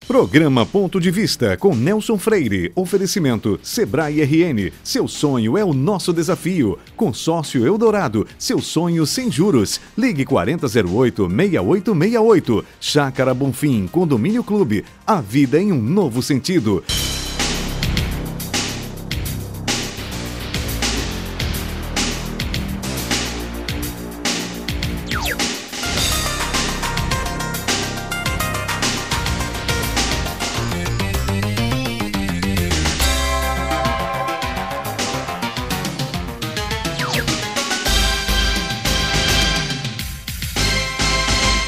Programa Ponto de Vista com Nelson Freire. Oferecimento Sebrae RN. Seu sonho é o nosso desafio. Consórcio Eldorado. Seu sonho sem juros. Ligue 4008-6868. Chácara Bonfim. Condomínio Clube. A vida em um novo sentido.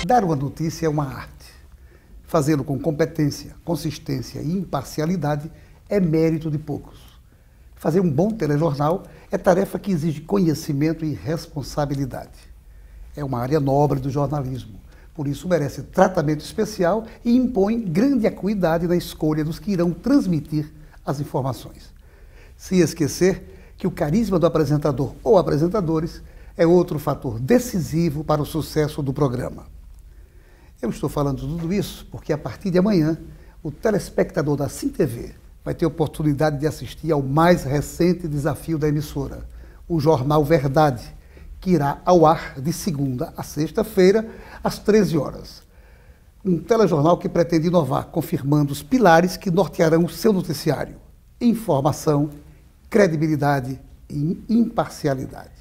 Dar uma notícia é uma arte. Fazê-lo com competência, consistência e imparcialidade é mérito de poucos. Fazer um bom telejornal é tarefa que exige conhecimento e responsabilidade. É uma área nobre do jornalismo, por isso merece tratamento especial e impõe grande acuidade na escolha dos que irão transmitir as informações. Sem esquecer que o carisma do apresentador ou apresentadores é outro fator decisivo para o sucesso do programa. Eu estou falando tudo isso porque a partir de amanhã, o telespectador da Sim TV vai ter oportunidade de assistir ao mais recente desafio da emissora, o Jornal Verdade, que irá ao ar de segunda a sexta-feira, às 13 horas. Um telejornal que pretende inovar, confirmando os pilares que nortearão o seu noticiário: informação, credibilidade e imparcialidade.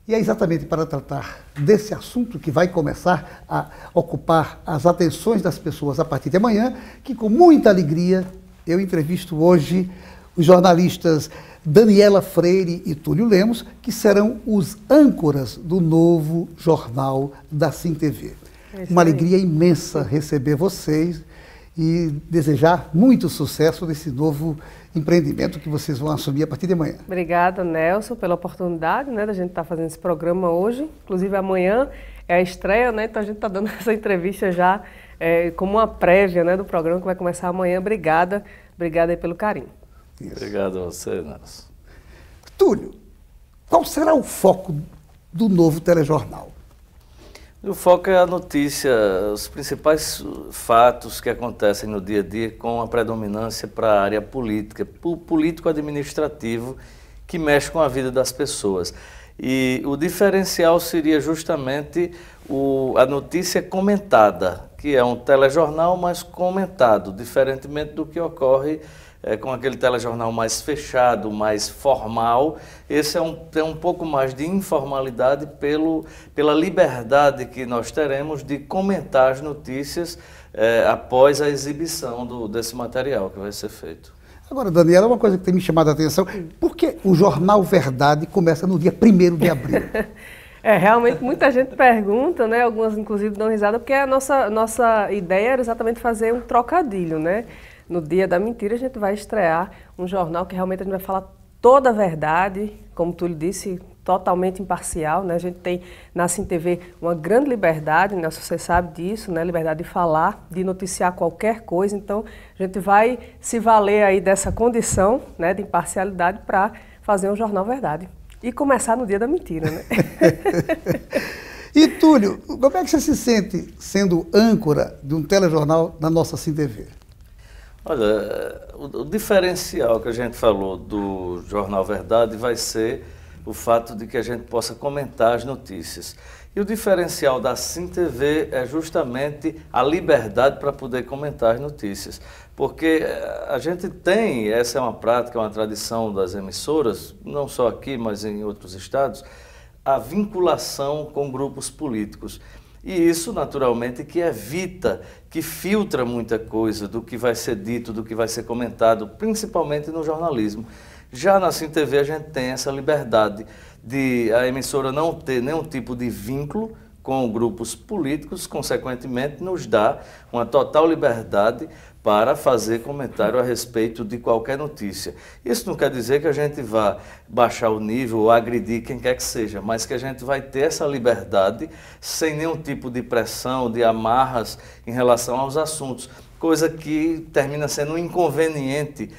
E é exatamente para tratar desse assunto que vai começar a ocupar as atenções das pessoas a partir de amanhã, que com muita alegria eu entrevisto hoje os jornalistas Daniela Freire e Túlio Lemos, que serão os âncoras do novo jornal da Sim TV. Uma alegria imensa receber vocês e desejar muito sucesso nesse novo empreendimento que vocês vão assumir a partir de amanhã. Obrigada, Nelson, pela oportunidade, da gente estar fazendo esse programa hoje. Inclusive, amanhã é a estreia, então a gente está dando essa entrevista já como uma prévia do programa que vai começar amanhã. Obrigada aí pelo carinho. Isso. Obrigado a você, Nelson. Túlio, qual será o foco do novo telejornal? O foco é a notícia, os principais fatos que acontecem no dia a dia com a predominância para a área política, político-administrativo, que mexe com a vida das pessoas. E o diferencial seria justamente a notícia comentada, que é um telejornal mais comentado, diferentemente do que ocorre com aquele telejornal mais fechado, mais formal. Esse tem um pouco mais de informalidade pela liberdade que nós teremos de comentar as notícias após a exibição desse material que vai ser feito. Agora, Daniela, uma coisa que tem me chamado a atenção: por que o Jornal Verdade começa no dia 1º de abril? Realmente muita gente pergunta, algumas inclusive dão risada, porque a nossa ideia era exatamente fazer um trocadilho, No dia da mentira a gente vai estrear um jornal que realmente a gente vai falar toda a verdade, como tu lhe disse, totalmente imparcial, A gente tem na Sim TV uma grande liberdade, você sabe disso, liberdade de falar, de noticiar qualquer coisa, então a gente vai se valer aí dessa condição, de imparcialidade para fazer um Jornal Verdade. E começar no dia da mentira, E Túlio, como é que você se sente sendo âncora de um telejornal na nossa Sim TV? Olha, o diferencial que a gente falou do Jornal Verdade vai ser o fato de que a gente possa comentar as notícias. E o diferencial da Sim TV é justamente a liberdade para poder comentar as notícias. Porque a gente tem, essa é uma prática, uma tradição das emissoras, não só aqui, mas em outros estados, a vinculação com grupos políticos. E isso, naturalmente, que evita, que filtra muita coisa do que vai ser dito, do que vai ser comentado, principalmente no jornalismo. Já na Sim TV a gente tem essa liberdade de a emissora não ter nenhum tipo de vínculo com grupos políticos, consequentemente nos dá uma total liberdade para fazer comentário a respeito de qualquer notícia. Isso não quer dizer que a gente vá baixar o nível ou agredir quem quer que seja, mas que a gente vai ter essa liberdade sem nenhum tipo de pressão, de amarras em relação aos assuntos, coisa que termina sendo um inconveniente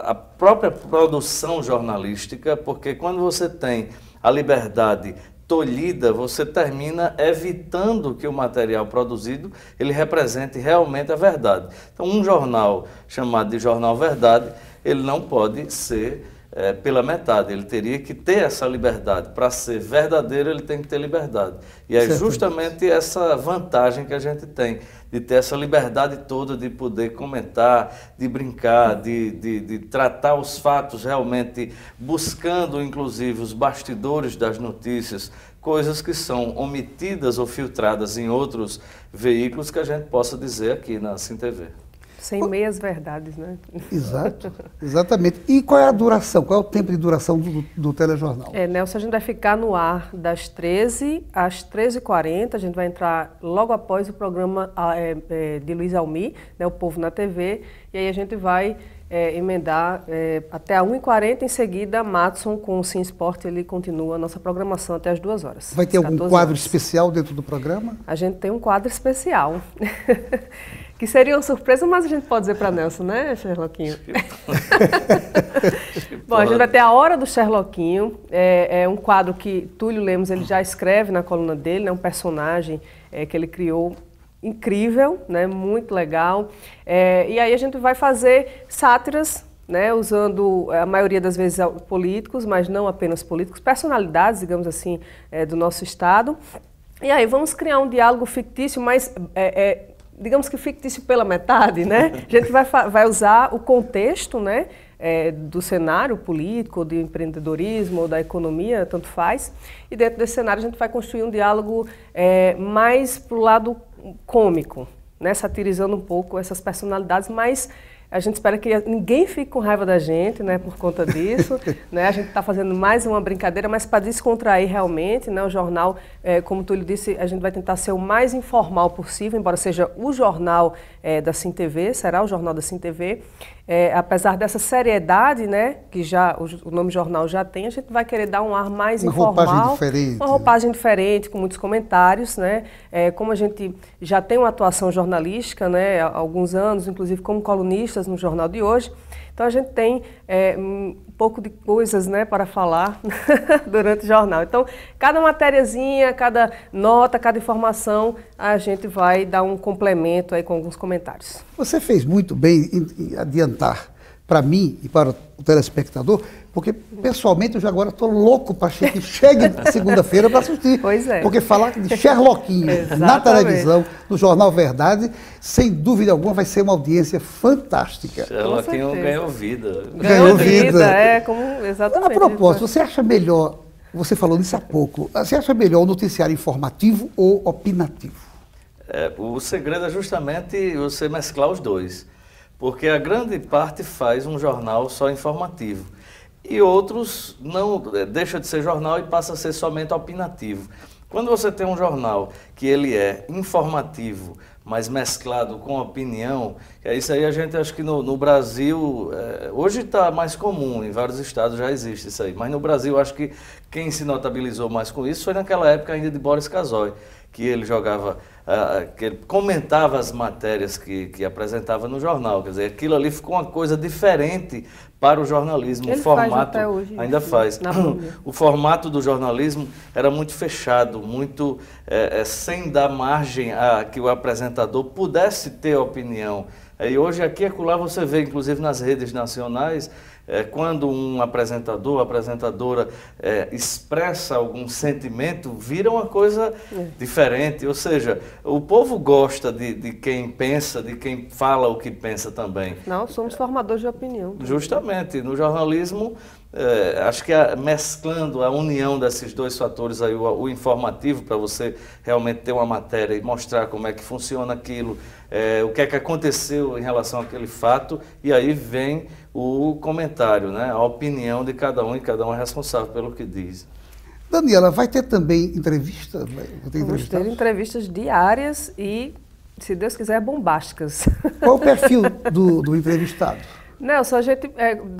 a própria produção jornalística, porque quando você tem a liberdade tolhida, você termina evitando que o material produzido ele represente realmente a verdade. Então, um jornal chamado de Jornal Verdade, ele não pode ser pela metade, ele teria que ter essa liberdade. Para ser verdadeiro, ele tem que ter liberdade. E é justamente essa vantagem que a gente tem, de ter essa liberdade toda de poder comentar, de brincar, de tratar os fatos realmente, buscando inclusive os bastidores das notícias, coisas que são omitidas ou filtradas em outros veículos que a gente possa dizer aqui na Assim TV. Sem meias verdades, né? Exato, exatamente. E qual é a duração, qual é o tempo de duração do telejornal? Nelson, a gente vai ficar no ar das 13 às 13h40, a gente vai entrar logo após o programa de Luiz Almi, né, O Povo na TV, e aí a gente vai emendar até a 1h40, em seguida, Matson com o Sim Sport, ele continua a nossa programação até as 2 horas. Vai ter algum quadro especial dentro do programa? A gente tem um quadro especial. Que seria uma surpresa, mas a gente pode dizer para Nelson, né, Sherlockinho? Bom, a gente vai ter a Hora do Sherlockinho, é um quadro que Túlio Lemos ele já escreve na coluna dele, né, um personagem que ele criou incrível, né, muito legal. E aí a gente vai fazer sátiras, né, usando a maioria das vezes políticos, mas não apenas políticos, personalidades, digamos assim, do nosso estado. E aí vamos criar um diálogo fictício, mas digamos que fictício pela metade, né? A gente vai usar o contexto, né, do cenário político, do empreendedorismo ou da economia, tanto faz. E dentro desse cenário a gente vai construir um diálogo mais para o lado cômico, né, satirizando um pouco essas personalidades, mas a gente espera que ninguém fique com raiva da gente, né, por conta disso. Né? A gente está fazendo mais uma brincadeira, mas para descontrair realmente, né, o jornal, como tu lhe disse, a gente vai tentar ser o mais informal possível, embora seja o jornal da Sim TV, será o jornal da Sim TV. Apesar dessa seriedade, né, que já o nome jornal já tem, a gente vai querer dar um ar mais informal. Uma roupagem diferente. Uma roupagem diferente, com muitos comentários, né? Como a gente já tem uma atuação jornalística, né, há alguns anos, inclusive como colunistas no Jornal de Hoje, então a gente tem um pouco de coisas, né, para falar durante o jornal. Então, cada matériazinha, cada nota, cada informação, a gente vai dar um complemento aí com alguns comentários. Você fez muito bem em adiantar para mim e para o telespectador, porque pessoalmente eu já agora estou louco para que chegue segunda-feira para assistir. Pois é. Porque falar de Sherlockinho na televisão, no Jornal Verdade, sem dúvida alguma vai ser uma audiência fantástica. Sherlockinho ganhou vida. Ganhou vida. Exatamente. A propósito, você acha melhor, você falou nisso há pouco, você acha melhor o noticiário informativo ou opinativo? O segredo é justamente você mesclar os dois. Porque a grande parte faz um jornal só informativo e outros não deixa de ser jornal e passa a ser somente opinativo. Quando você tem um jornal que ele é informativo, mas mesclado com opinião, isso aí a gente acho que no Brasil, hoje está mais comum, em vários estados já existe isso aí, mas no Brasil acho que quem se notabilizou mais com isso foi naquela época ainda de Boris Casoy, que ele jogava, que ele comentava as matérias que apresentava no jornal, quer dizer, aquilo ali ficou uma coisa diferente para o jornalismo. Ele o formato faz até hoje, ainda faz. O formato do jornalismo era muito fechado, muito sem dar margem a que o apresentador pudesse ter opinião. E hoje aqui e acolá você vê, inclusive nas redes nacionais, quando um apresentador ou apresentadora expressa algum sentimento, vira uma coisa diferente. Ou seja, o povo gosta de quem pensa, de quem fala o que pensa também. Não, somos formadores de opinião. Justamente. No jornalismo, acho que mesclando a união desses dois fatores, aí, o informativo, para você realmente ter uma matéria e mostrar como é que funciona aquilo, o que é que aconteceu em relação àquele fato, e aí vem o comentário, né? A opinião de cada um, e cada um é responsável pelo que diz. Daniela, vai ter também entrevista? Vamos ter entrevistas diárias e, se Deus quiser, bombásticas. Qual o perfil do entrevistado? Nelson, a gente,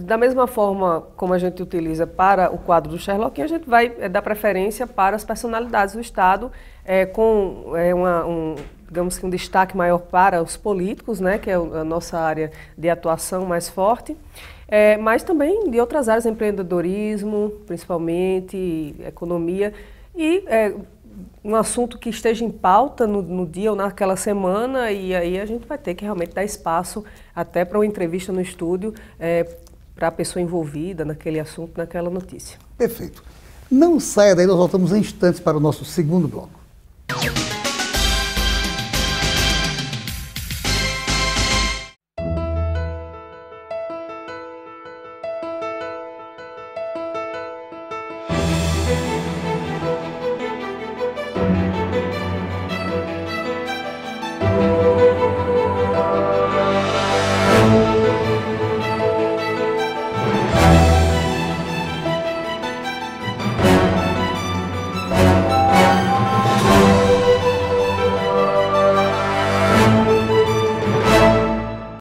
da mesma forma como a gente utiliza para o quadro do Sherlockinho, a gente vai dar preferência para as personalidades do Estado, com digamos que um destaque maior para os políticos, né, que é a nossa área de atuação mais forte, mas também de outras áreas, empreendedorismo, principalmente, economia. e um assunto que esteja em pauta no dia ou naquela semana, e aí a gente vai ter que realmente dar espaço até para uma entrevista no estúdio para a pessoa envolvida naquele assunto, naquela notícia. Perfeito. Não saia daí, nós voltamos em instantes para o nosso segundo bloco.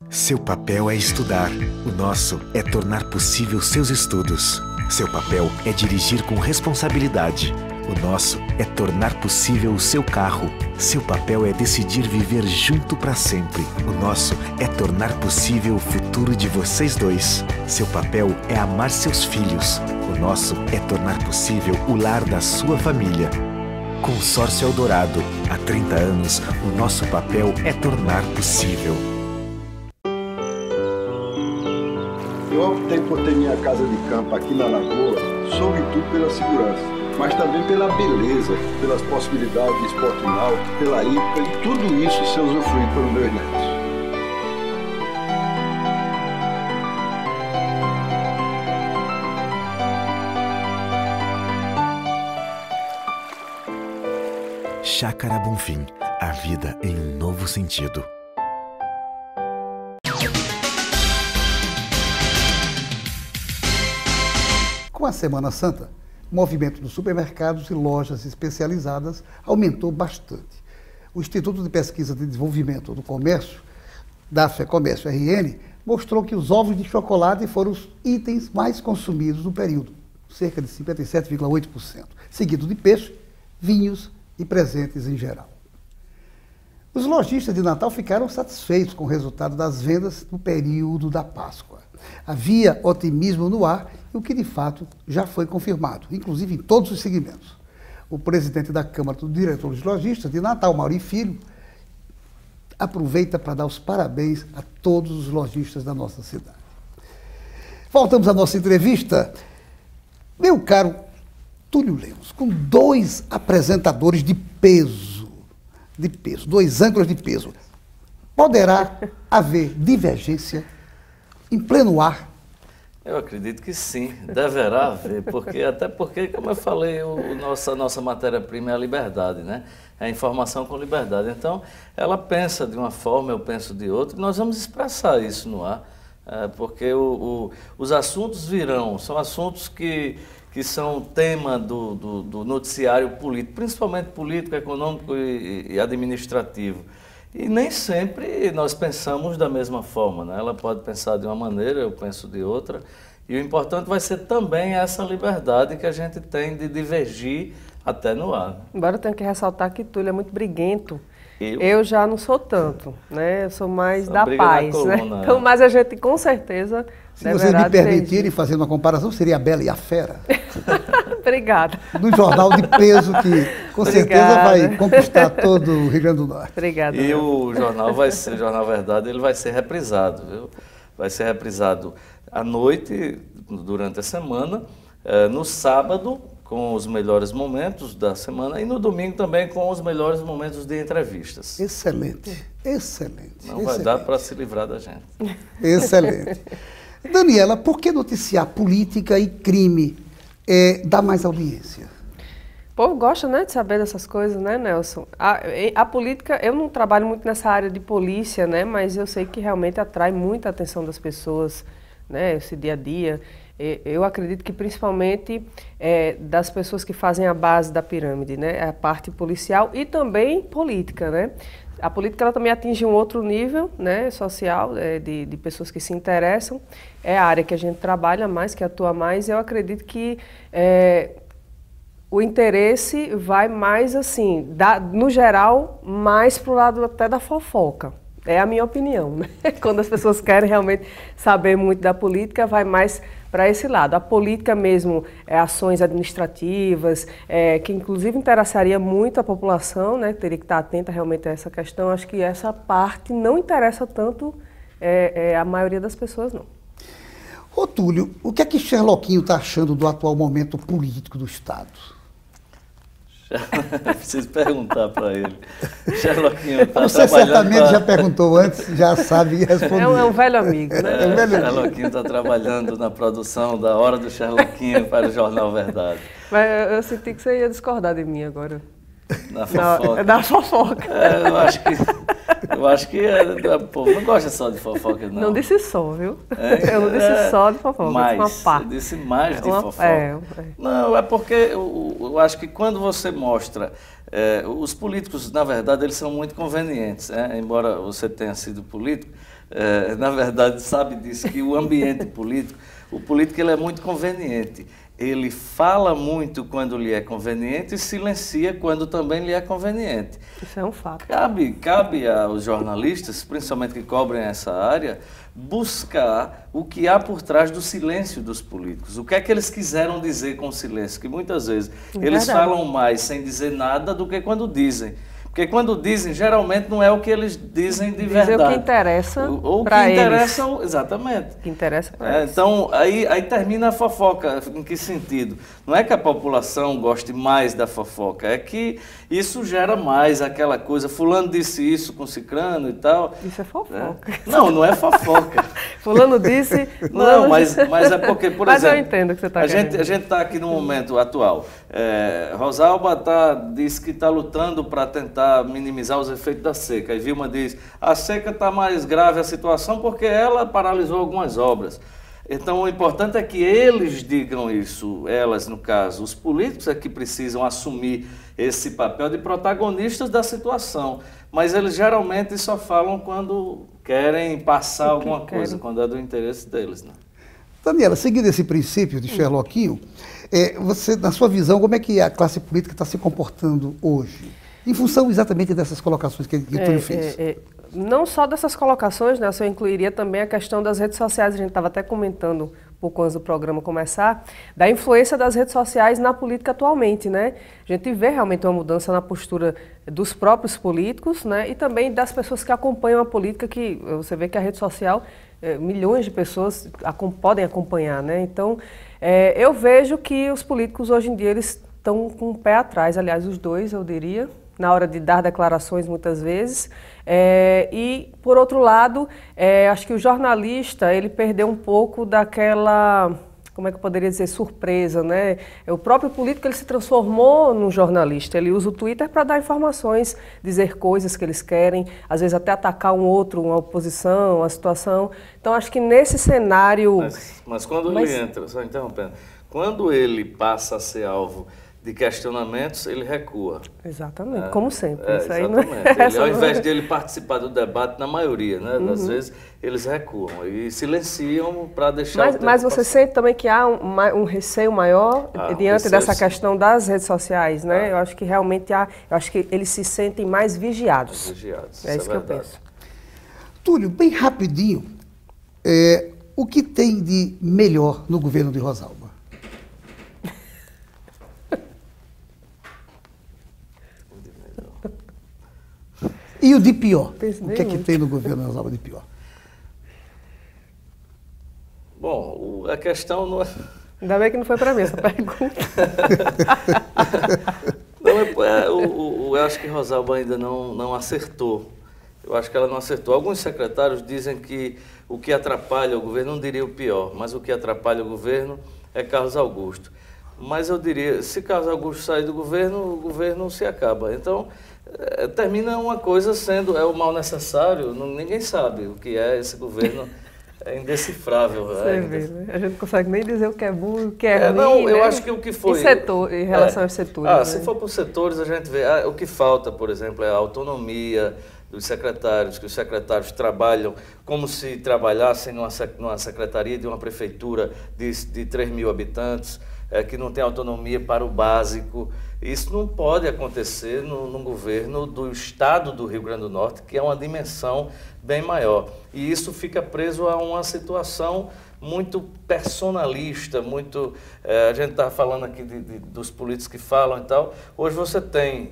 Seu papel é estudar. O nosso é tornar possível seus estudos. Seu papel é dirigir com responsabilidade. O nosso é tornar possível o seu carro. Seu papel é decidir viver junto para sempre. O nosso é tornar possível o futuro de vocês dois. Seu papel é amar seus filhos. O nosso é tornar possível o lar da sua família. Consórcio Eldorado. Há 30 anos, o nosso papel é tornar possível. Eu optei por ter minha casa de campo aqui na Lagoa, sobretudo pela segurança, mas também pela beleza, pelas possibilidades de esporte náutico, pela hípica e tudo isso ser usufruído pelos meus netos. Chácara Bonfim, a vida em um novo sentido. Com a Semana Santa, o movimento dos supermercados e lojas especializadas aumentou bastante. O Instituto de Pesquisa de Desenvolvimento do Comércio, da FEComércio RN, mostrou que os ovos de chocolate foram os itens mais consumidos no período, cerca de 57,8%, seguido de peixe, vinhos e presentes em geral. Os lojistas de Natal ficaram satisfeitos com o resultado das vendas no período da Páscoa. Havia otimismo no ar, o que de fato já foi confirmado, inclusive em todos os segmentos. O presidente da Câmara dos Diretores Lojistas de Natal, Mauri Filho, aproveita para dar os parabéns a todos os lojistas da nossa cidade. Voltamos à nossa entrevista. Meu caro Túlio Lemos, com dois apresentadores de peso, dois âncoras de peso, poderá haver divergência em pleno ar? Eu acredito que sim, deverá haver, até porque, como eu falei, a nossa matéria-prima é a liberdade, né? É a informação com liberdade. Então, ela pensa de uma forma, eu penso de outra, e nós vamos expressar isso no ar, porque os assuntos virão, são assuntos que são tema do noticiário político, principalmente político, econômico e administrativo. E nem sempre nós pensamos da mesma forma, né? Ela pode pensar de uma maneira, eu penso de outra. E o importante vai ser também essa liberdade que a gente tem de divergir até no ar. Embora eu tenha que ressaltar que Túlio é muito briguento. Eu já não sou tanto, né? Eu sou mais da paz, coluna, né? Então, mas a gente com certeza se vocês me permitirem fazer uma comparação, seria a Bela e a Fera. Obrigada. Do jornal de peso que com certeza vai conquistar todo o Rio Grande do Norte. Obrigada. E o jornal vai ser, o Jornal Verdade, ele vai ser reprisado, viu? Vai ser reprisado à noite, durante a semana, no sábado, com os melhores momentos da semana, e no domingo também com os melhores momentos de entrevistas. Excelente, excelente. Não vai dar para se livrar da gente. Excelente. Daniela, por que noticiar política e crime dá mais audiência? O povo gosta, né, de saber dessas coisas, né, Nelson? A política, eu não trabalho muito nessa área de polícia, né, mas eu sei que realmente atrai muita atenção das pessoas, né, esse dia a dia. Eu acredito que principalmente das pessoas que fazem a base da pirâmide, né, a parte policial e também política, né. A política ela também atinge um outro nível, né, social, de pessoas que se interessam. É a área que a gente trabalha mais, que atua mais. Eu acredito que o interesse vai mais assim, no geral, mais para o lado até da fofoca. É a minha opinião, né? Quando as pessoas querem realmente saber muito da política, vai mais para esse lado. A política mesmo, ações administrativas, que inclusive interessaria muito a população, né, teria que estar atenta realmente a essa questão. Acho que essa parte não interessa tanto a maioria das pessoas, não. Ô Túlio, o que é que Sherlockinho está achando do atual momento político do Estado? Preciso perguntar para ele. Sherlockinho está Você certamente já perguntou antes, já sabe responder. É um velho amigo, né? Sherlockinho está trabalhando na produção da Hora do Sherlockinho para o Jornal Verdade. Mas eu senti que você ia discordar de mim agora. Na fofoca. Da fofoca. Eu acho que o povo não gosta só de fofoca, não. Não disse só, viu? Eu não disse só de fofoca, mais, uma parte. Eu disse mais de fofoca. Não, é porque eu acho que quando você mostra... os políticos, na verdade, eles são muito convenientes, né? Embora você tenha sido político, na verdade, sabe disso, que o ambiente político, o político ele é muito conveniente. Ele fala muito quando lhe é conveniente e silencia quando também lhe é conveniente. Isso é um fato. Cabe aos jornalistas, principalmente que cobrem essa área, buscar o que há por trás do silêncio dos políticos. O que é que eles quiseram dizer com o silêncio? Que muitas vezes eles falam mais sem dizer nada do que quando dizem. Porque quando dizem, geralmente não é o que eles dizem de verdade. O que interessa para eles. Exatamente. O que interessa para eles. Então, aí termina a fofoca. Em que sentido? Não é que a população goste mais da fofoca, é que isso gera mais aquela coisa, fulano disse isso com cicrano e tal. Isso é fofoca. Não é fofoca. Fulano disse... Não, mas é porque, por exemplo... Mas eu entendo o que você está querendo. A gente está aqui no momento atual. Rosalba disse que está lutando para tentar minimizar os efeitos da seca. E Vilma diz, a seca está mais grave a situação porque ela paralisou algumas obras. Então, o importante é que eles digam isso, elas no caso. Os políticos é que precisam assumir esse papel de protagonistas da situação. Mas eles geralmente só falam quando querem passar alguma coisa, quando é do interesse deles, né? Daniela, seguindo esse princípio de Sherlockinho, você, na sua visão, como é que a classe política está se comportando hoje? Em função exatamente dessas colocações que Túlio fez. Não só dessas colocações, né? Eu incluiria também a questão das redes sociais. A gente estava até comentando um pouco antes do programa começar, da influência das redes sociais na política atualmente, né? A gente vê realmente uma mudança na postura dos próprios políticos, né? E também das pessoas que acompanham a política, que você vê que a rede social, milhões de pessoas podem acompanhar, né? Então, eu vejo que os políticos hoje em dia eles estão com o pé atrás, aliás, os dois, eu diria, na hora de dar declarações muitas vezes. E, por outro lado, acho que o jornalista, ele perdeu um pouco daquela, como é que eu poderia dizer, surpresa, né? O próprio político, ele se transformou num jornalista, ele usa o Twitter para dar informações, dizer coisas que eles querem, às vezes até atacar um outro, uma oposição, uma situação. Então, acho que nesse cenário... Mas quando ele entra, só interrompendo, quando ele passa a ser alvo de questionamentos, ele recua. Exatamente, como sempre. Isso aí exatamente. não ao invés de ele participar do debate, na maioria, né, das vezes, eles recuam e silenciam para deixar... Mas você sente também que há um receio maior diante dessa questão das redes sociais, né? Eu acho que realmente eu acho que eles se sentem mais vigiados. É isso que eu penso. Túlio, bem rapidinho, o que tem de melhor no governo de Rosalba? E o de pior? O que é que tem no governo de Rosalba de pior? Bom, a questão não é... Ainda bem que não foi para mim essa pergunta. Eu acho que Rosalba ainda não acertou. Eu acho que ela não acertou. Alguns secretários dizem que o que atrapalha o governo, não diria o pior, mas o que atrapalha o governo é Carlos Augusto. Mas eu diria, se Carlos Augusto sair do governo, o governo se acaba. Então, termina uma coisa sendo, o mal necessário, ninguém sabe o que é esse governo, é indecifrável. Você vê, né? A gente não consegue nem dizer o que é bom e o que é ruim, não, eu né? acho que o que foi... Em relação aos setores. Né? Se for por setores, a gente vê, o que falta, por exemplo, é a autonomia dos secretários, que os secretários trabalham como se trabalhassem numa secretaria de uma prefeitura de 3 mil habitantes, que não tem autonomia para o básico. Isso não pode acontecer num governo do estado do Rio Grande do Norte, que é uma dimensão bem maior. E isso fica preso a uma situação muito personalista, muito... a gente está falando aqui dos políticos que falam e tal. Hoje você tem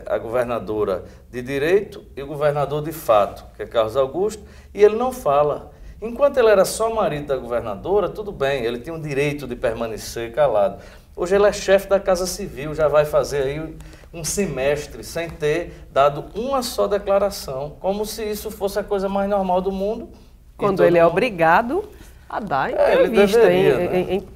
a governadora de direito e o governador de fato, que é Carlos Augusto, e ele não fala. Enquanto ele era só marido da governadora, tudo bem, ele tinha o direito de permanecer calado. Hoje ele é chefe da Casa Civil, já vai fazer aí um semestre sem ter dado uma só declaração, como se isso fosse a coisa mais normal do mundo. Quando ele é obrigado a dar entrevista.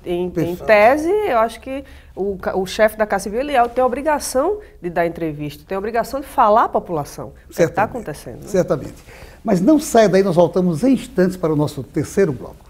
Em tese, eu acho que o chefe da Casa Civil tem a obrigação de dar entrevista, tem a obrigação de falar à população o que está acontecendo. Né? Certamente. Mas não saia daí, nós voltamos em instantes para o nosso terceiro bloco.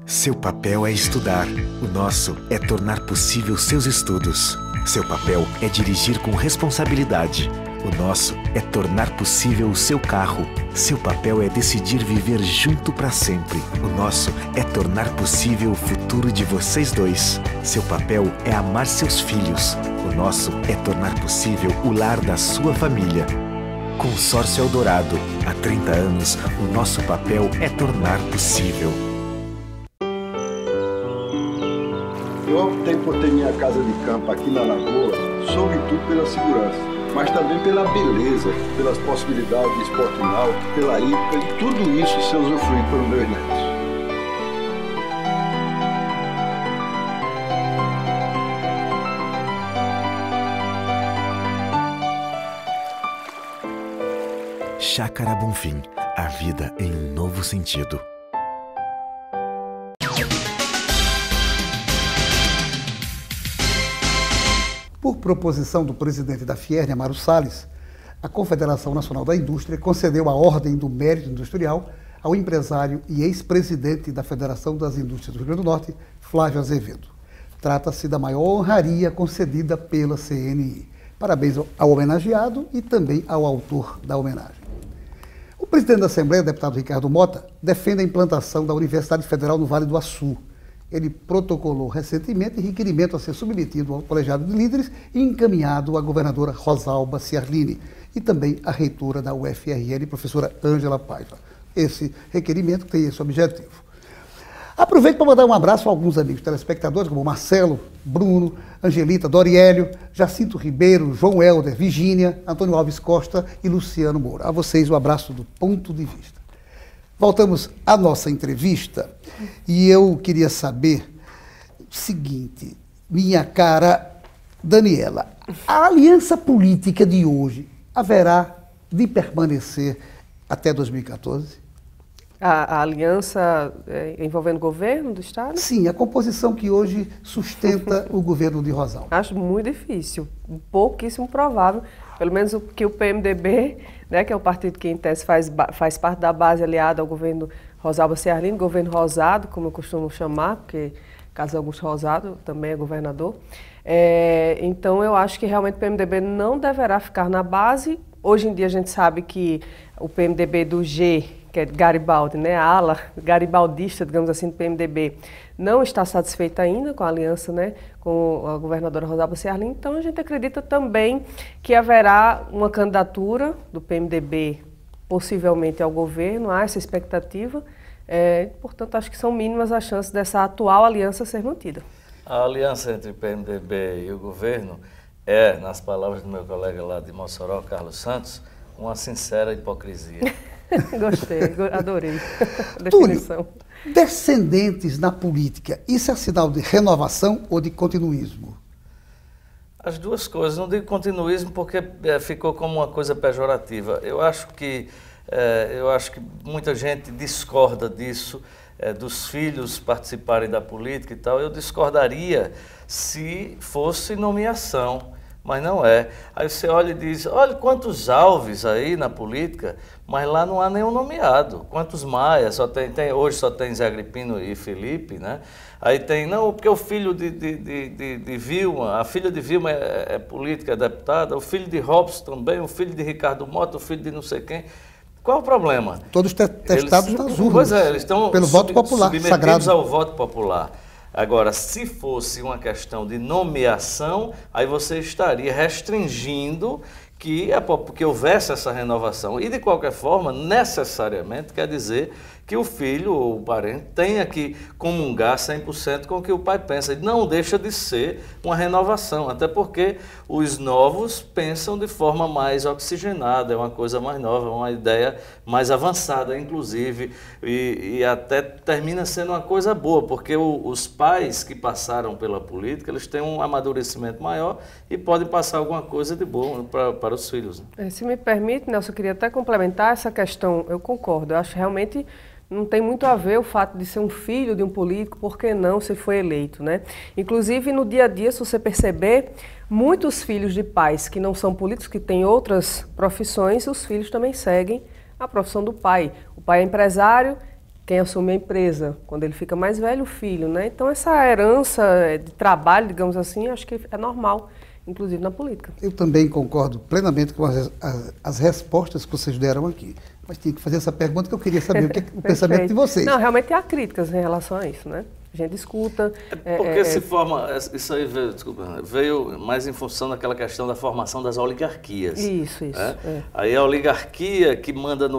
Seu papel é estudar. O nosso é tornar possível seus estudos. Seu papel é dirigir com responsabilidade. O nosso é tornar possível o seu carro. Seu papel é decidir viver junto para sempre. O nosso é tornar possível o futuro de vocês dois. Seu papel é amar seus filhos. O nosso é tornar possível o lar da sua família. Consórcio Eldorado. Há 30 anos, o nosso papel é tornar possível. Eu optei por ter minha casa de campo aqui na Lagoa, sobretudo pela segurança, mas também pela beleza, pelas possibilidades de esporte náutico, pela hípica e tudo isso ser usufruído pelos meus netos. Chácara Bonfim, a vida em um novo sentido. Por proposição do presidente da Fierne, Amaro Salles, a Confederação Nacional da Indústria concedeu a Ordem do Mérito Industrial ao empresário e ex-presidente da Federação das Indústrias do Rio Grande do Norte, Flávio Azevedo. Trata-se da maior honraria concedida pela CNI. Parabéns ao homenageado e também ao autor da homenagem. O presidente da Assembleia, o deputado Ricardo Mota, defende a implantação da Universidade Federal no Vale do Açu. Ele protocolou recentemente requerimento a ser submetido ao colegiado de líderes e encaminhado à governadora Rosalba Ciarline e também à reitora da UFRN, professora Ângela Paiva. Esse requerimento tem esse objetivo. Aproveito para mandar um abraço a alguns amigos telespectadores, como Marcelo, Bruno, Angelita, Doriélio, Jacinto Ribeiro, João Helder, Virgínia, Antônio Alves Costa e Luciano Moura. A vocês o abraço do ponto de vista. Voltamos à nossa entrevista e eu queria saber o seguinte, minha cara Daniela, a aliança política de hoje haverá de permanecer até 2014? A aliança envolvendo o governo do Estado? Sim, a composição que hoje sustenta o governo de Rosalba. Acho muito difícil, pouquíssimo provável, pelo menos que o PMDB, né, que é o partido que em tese faz parte da base aliada ao governo Rosalba Ciarline, governo rosado, como eu costumo chamar, porque Carlos Augusto Rosado também é governador. Então eu acho que realmente o PMDB não deverá ficar na base. Hoje em dia a gente sabe que o PMDB do G, que é Garibaldi, né, a ala garibaldista, digamos assim, do PMDB, não está satisfeita ainda com a aliança, né, com a governadora Rosalba Ciarline. Então a gente acredita também que haverá uma candidatura do PMDB, possivelmente ao governo, há essa expectativa. Portanto, acho que são mínimas as chances dessa atual aliança ser mantida. A aliança entre o PMDB e o governo é, nas palavras do meu colega lá de Mossoró, Carlos Santos, uma sincera hipocrisia. Gostei, adorei a definição. Túlio, descendentes na política, isso é sinal de renovação ou de continuismo? As duas coisas, não digo continuismo porque ficou como uma coisa pejorativa. Eu acho que muita gente discorda disso, dos filhos participarem da política e tal. Eu discordaria se fosse nomeação. mas não é. Aí você olha e diz, olha quantos Alves aí na política, mas lá não há nenhum nomeado. Quantos Maia, hoje só tem Zé Agripino e Felipe, né? Aí tem, não, porque o filho de Vilma, a filha de Vilma é política, é deputada, o filho de Robson também, o filho de Ricardo Mota, o filho de não sei quem. Qual o problema? Todos testados nas urnas. Pois é, eles estão pelo voto popular, submetidos sagrado. ao voto popular. Agora, se fosse uma questão de nomeação, aí você estaria restringindo que houvesse essa renovação. E, de qualquer forma, necessariamente quer dizer que o filho ou o parente tenha que comungar 100% com o que o pai pensa. E não deixa de ser uma renovação, até porque os novos pensam de forma mais oxigenada, é uma coisa mais nova, uma ideia mais avançada, inclusive, e até termina sendo uma coisa boa, porque os pais que passaram pela política, eles têm um amadurecimento maior e podem passar alguma coisa de bom para os filhos. Se me permite, Nelson, eu queria até complementar essa questão. Eu concordo, eu acho que realmente não tem muito a ver o fato de ser um filho de um político, por que não se foi eleito, né? Inclusive, no dia a dia, se você perceber, muitos filhos de pais que não são políticos, que têm outras profissões, os filhos também seguem a profissão do pai. O pai é empresário, quem assume a empresa, quando ele fica mais velho, o filho, né? Então, essa herança de trabalho, digamos assim, acho que é normal, inclusive na política. Eu também concordo plenamente com as respostas que vocês deram aqui. Mas tinha que fazer essa pergunta que eu queria saber o que é o pensamento de vocês. Não, realmente há críticas em relação a isso, né? A gente escuta... Porque se forma... Isso aí veio mais em função daquela questão da formação das oligarquias. Isso. Aí a oligarquia que manda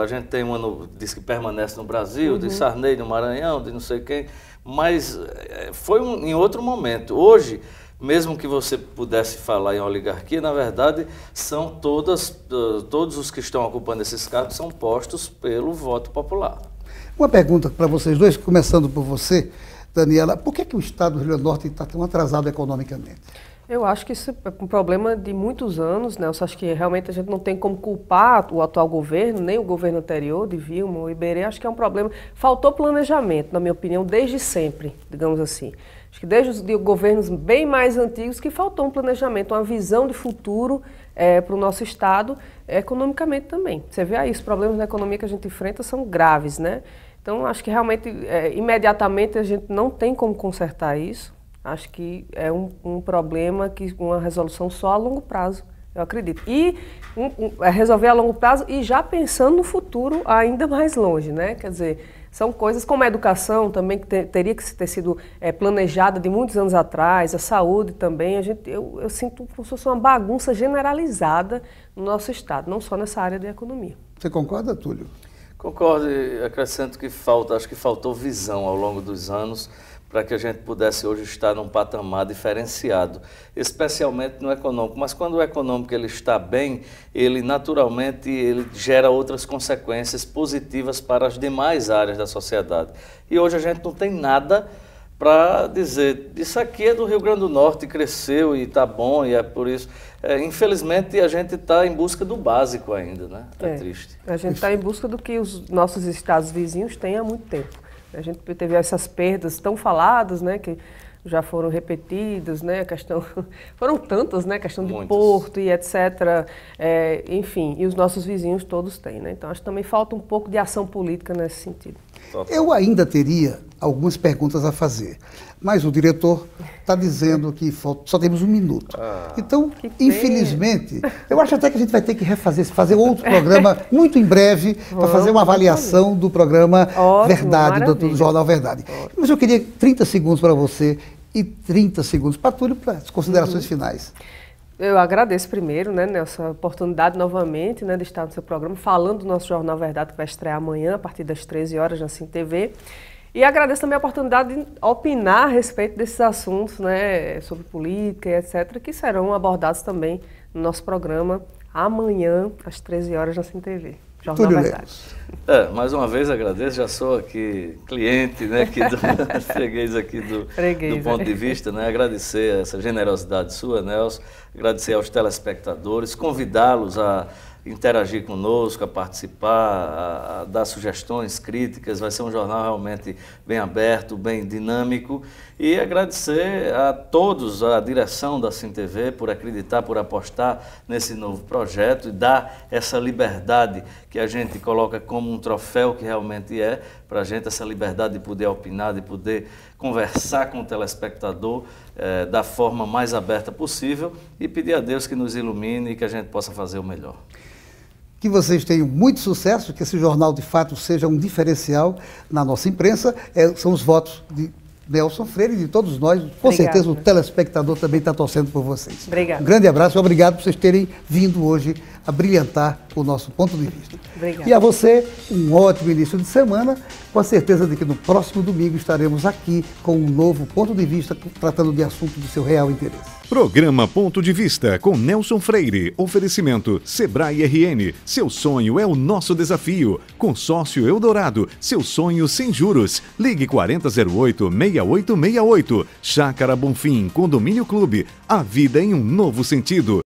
a gente tem uma diz que permanece no Brasil, de Sarney no Maranhão, de não sei quem, mas foi em outro momento. Hoje, mesmo que você pudesse falar em oligarquia, na verdade, são todos os que estão ocupando esses cargos são postos pelo voto popular. Uma pergunta para vocês dois, começando por você, Daniela. Por que o Estado do Rio Grande do Norte está tão atrasado economicamente? Eu acho que isso é um problema de muitos anos, né? Eu acho que realmente a gente não tem como culpar o atual governo, nem o governo anterior, de Vilma ou Iberê. Acho que é um problema. Faltou planejamento, na minha opinião, desde sempre, digamos assim. Acho que desde os governos bem mais antigos que faltou um planejamento, uma visão de futuro para o nosso Estado, economicamente também. Você vê aí, os problemas na economia que a gente enfrenta são graves, né? Então, acho que realmente, imediatamente, a gente não tem como consertar isso. Acho que é um problema que uma resolução só a longo prazo, eu acredito. E resolver a longo prazo e já pensando no futuro ainda mais longe, né? Quer dizer, são coisas como a educação também, que teria que ter sido planejada de muitos anos atrás, a saúde também. Eu sinto como se fosse uma bagunça generalizada no nosso Estado, não só nessa área da economia. Você concorda, Túlio? Concordo e acrescento que acho que faltou visão ao longo dos anos para que a gente pudesse hoje estar num patamar diferenciado, especialmente no econômico. Mas quando o econômico ele está bem, ele naturalmente gera outras consequências positivas para as demais áreas da sociedade. E hoje a gente não tem nada para dizer, isso aqui é do Rio Grande do Norte, cresceu e está bom, e é por isso. Infelizmente, a gente está em busca do básico ainda, né? É triste. A gente está em busca do que os nossos estados vizinhos têm há muito tempo. A gente teve essas perdas tão faladas, né, que já foram repetidas, né, a questão, foram tantas, né, a questão de porto e etc. Enfim, e os nossos vizinhos todos têm, né? Então, acho que também falta um pouco de ação política nesse sentido. Eu ainda teria algumas perguntas a fazer, mas o diretor está dizendo que só temos um minuto. Então, infelizmente, eu acho até que a gente vai ter que fazer outro programa muito em breve para fazer uma avaliação do programa Verdade, do Jornal Verdade. Mas eu queria 30 segundos para você e 30 segundos para Túlio, para as considerações finais. Eu agradeço primeiro, né, nessa oportunidade novamente, né, de estar no seu programa, falando do nosso Jornal Verdade, que vai estrear amanhã, a partir das 13 horas, na Sim TV. E agradeço também a oportunidade de opinar a respeito desses assuntos, né, sobre política e etc., que serão abordados também no nosso programa amanhã, às 13 horas, na Sim TV. Jornal Verdade. Mais uma vez agradeço, já sou aqui cliente, né, freguês aqui do ponto de vista, né, agradecer essa generosidade sua, Nelson, agradecer aos telespectadores, convidá-los a interagir conosco, a participar, a dar sugestões, críticas. Vai ser um jornal realmente bem aberto, bem dinâmico. E agradecer a todos, a direção da Sim TV, por acreditar, por apostar nesse novo projeto e dar essa liberdade que a gente coloca como um troféu que realmente é, para a gente essa liberdade de poder opinar, de poder conversar com o telespectador da forma mais aberta possível e pedir a Deus que nos ilumine e que a gente possa fazer o melhor. Que vocês tenham muito sucesso, que esse jornal de fato seja um diferencial na nossa imprensa. São os votos de Nelson Freire e de todos nós. Com certeza o telespectador também está torcendo por vocês. Obrigado. Um grande abraço e obrigado por vocês terem vindo hoje a brilhantar o nosso ponto de vista. Obrigado. E a você, um ótimo início de semana, com a certeza de que no próximo domingo estaremos aqui com um novo ponto de vista, tratando de assunto do seu real interesse. Programa Ponto de Vista com Nelson Freire. Oferecimento Sebrae RN. Seu sonho é o nosso desafio. Consórcio Eldorado. Seu sonho sem juros. Ligue 4008-6868. Chácara Bonfim. Condomínio Clube. A vida em um novo sentido.